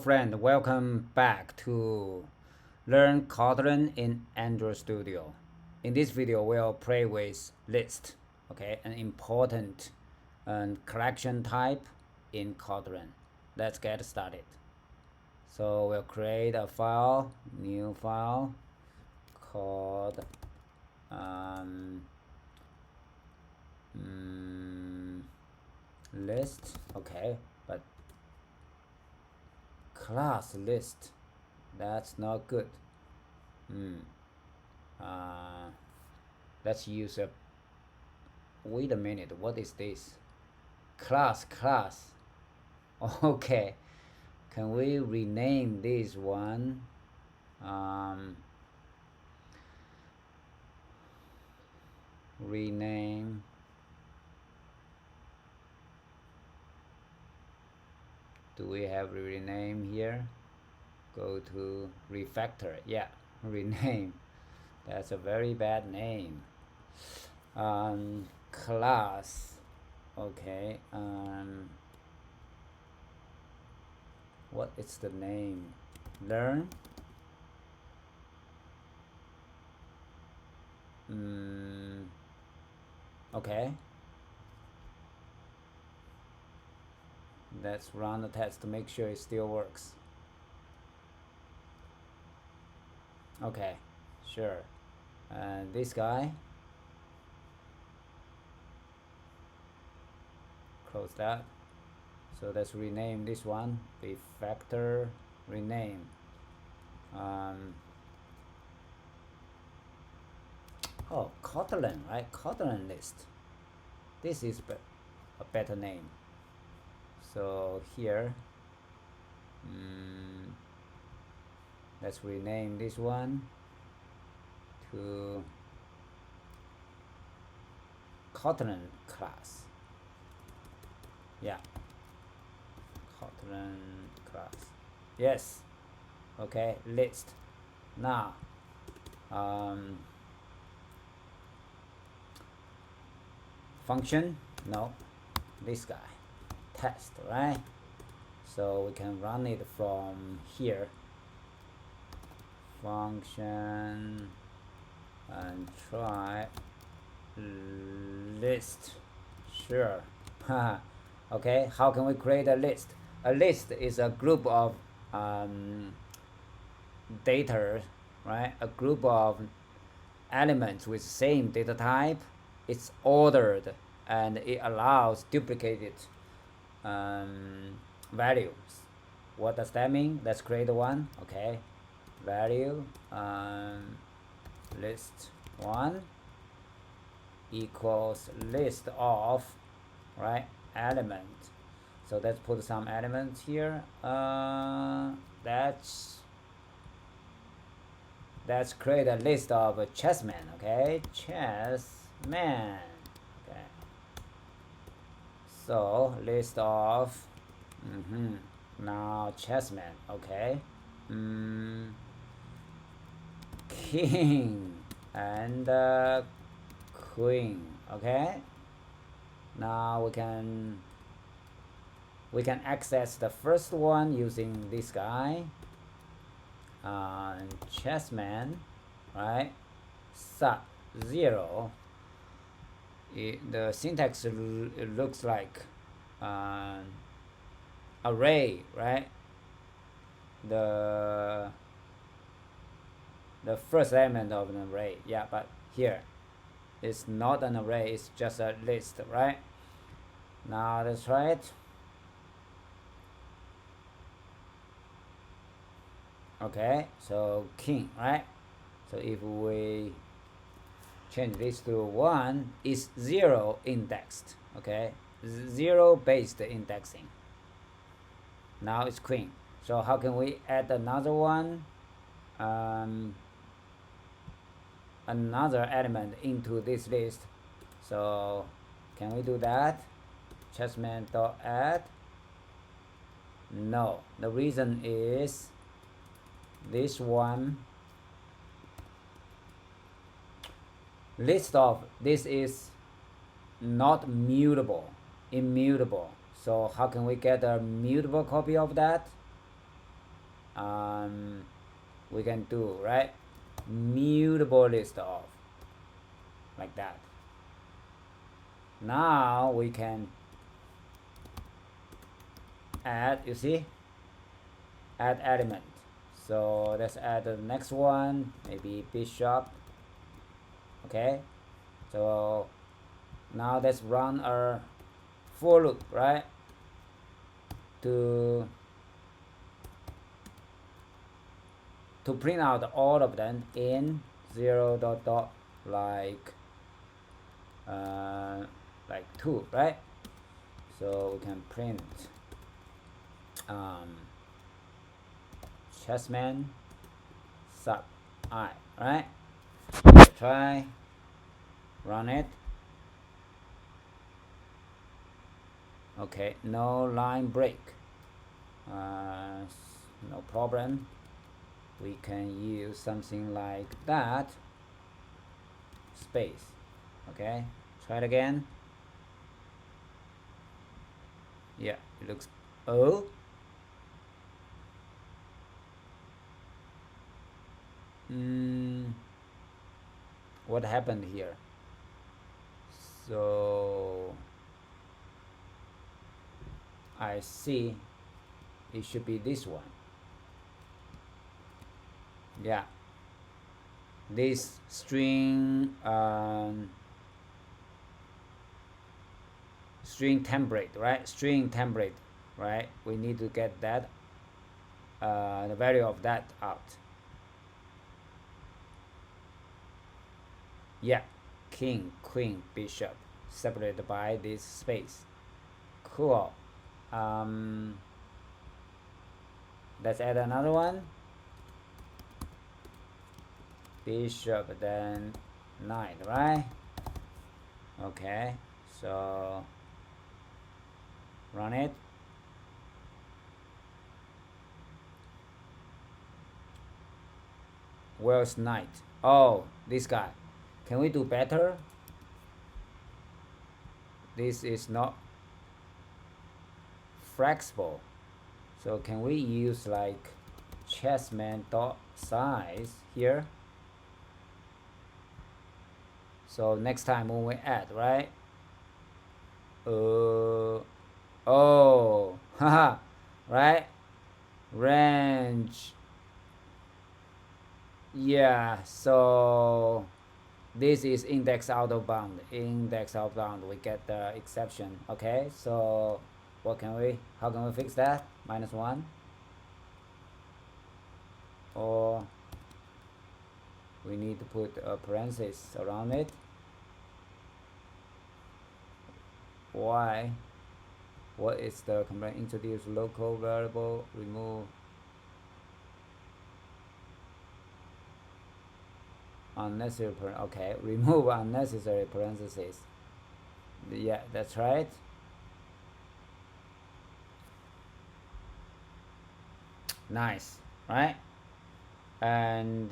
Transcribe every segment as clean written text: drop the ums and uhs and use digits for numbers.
Friend, welcome back to Learn Kotlin in Android Studio. In this video, we'll play with list, okay, an important collection type in Kotlin. Let's get started. So we'll create a file, new file called list, okay, but class list, that's not good. Let's use a, wait a minute, what is this? Class. Okay, can we rename this one? Rename. Do we have rename here? Go to refactor. Yeah, rename. That's a very bad name. Class. Okay. What is the name? Learn. Okay. Let's run the test to make sure it still works. Okay, sure. And this guy, close that. So let's rename this one, refactor rename. Oh, Kotlin, right? Kotlin list. This is a better name. So here, let's rename this one to Kotlin class. Yeah, Kotlin class. Yes. Okay, list. Now, function. No, this guy. Test, right? So we can run it from here. Function and try list. Sure. Okay, how can we create a list? A list is a group of data, right? A group of elements with same data type. It's ordered and it allows duplicated values. What does that mean? Let's create one. Okay, value list 1 equals list of, right, element. So let's put some elements here. Let's create a list of chessmen. Okay, chessmen. Okay, so list of now chessmen. Okay, king and queen. Okay, now we can access the first one using this guy, chessman, right? Sub 0. The syntax looks like array, right? The first element of an array. Yeah, but here it's not an array, it's just a list, right? Now let's try it. Okay, so king, right? So if we change this to 1, it's 0 indexed. Okay, 0 based indexing. Now it's queen. So how can we add another one, another element into this list? So can we do that? Chessman.add. No, the reason is this one list of this is not mutable, immutable. So how can we get a mutable copy of that? we can do, right? Mutable list of, like that. Now we can add, you see, add element. So let's add the next one, maybe bishop. Okay, so now let's run our for loop, right? To print out all of them in 0 dot dot like 2, right? So we can print chessman sub I, right? Try run it. Okay, no line break, no problem. We can use something like that, space. Okay, try it again. Yeah, it looks, oh, what happened here? So I see it should be this one. Yeah, this string string template, right? String template, right? We need to get that the value of that out. Yeah, king, queen, bishop, separated by this space. Cool. Let's add another one. Bishop, then knight, right? Okay, so run it. Where's knight? Oh, this guy. Can we do better? This is not flexible. So can we use like chessman dot size here? So next time when we add, right? Oh, haha, right? Range. Yeah, so this is index out of bound. Index out of bound, we get the exception. Okay, so how can we fix that? -1, or we need to put a parenthesis around it. Why? What is the command? Introduce local variable, remove unnecessary okay, remove unnecessary parentheses. Yeah, that's right. Nice, right? And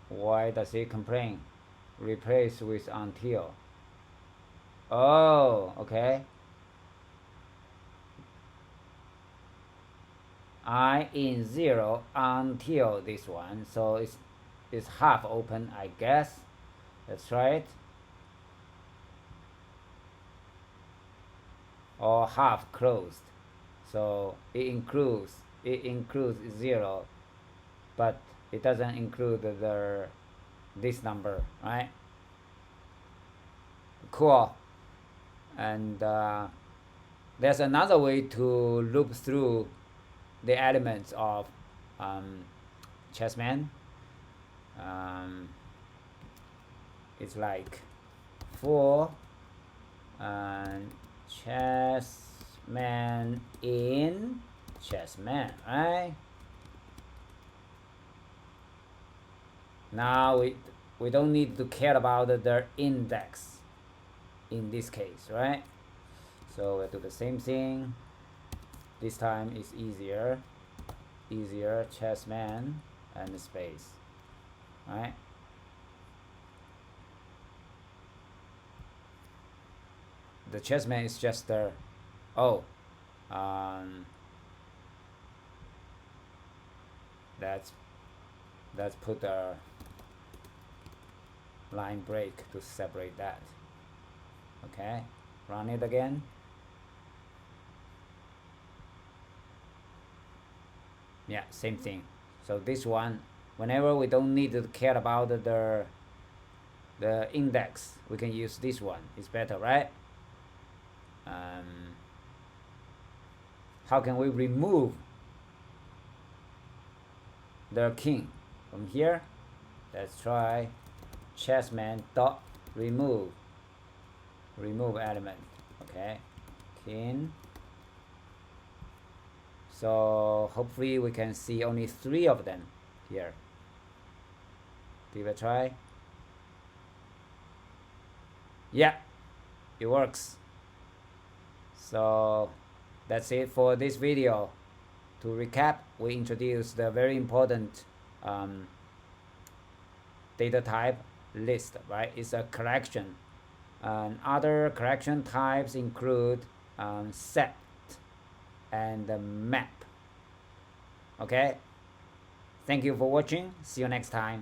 why does it complain? Replace with until. Oh, okay. I in 0 until this one, so it's half open, I guess. That's right. Or half closed. So it includes 0, but it doesn't include this number, right? Cool. And there's another way to loop through the elements of chessman. It's like for chessman in chessman, right? Now we don't need to care about the index in this case, right? So we'll do the same thing. This time it's easier chessman and space, right? The chessman is just the let's put a line break to separate that. Okay, run it again. Yeah, same thing. So this one, whenever we don't need to care about the index, we can use this one. It's better, right? How can we remove the king from here? Let's try chessman dot remove element. Okay, king. So hopefully we can see only 3 of them here. Give it a try. Yeah, it works. So that's it for this video. To recap, we introduced the very important data type list, right? It's a collection. And other collection types include set and map. Okay, thank you for watching. See you next time.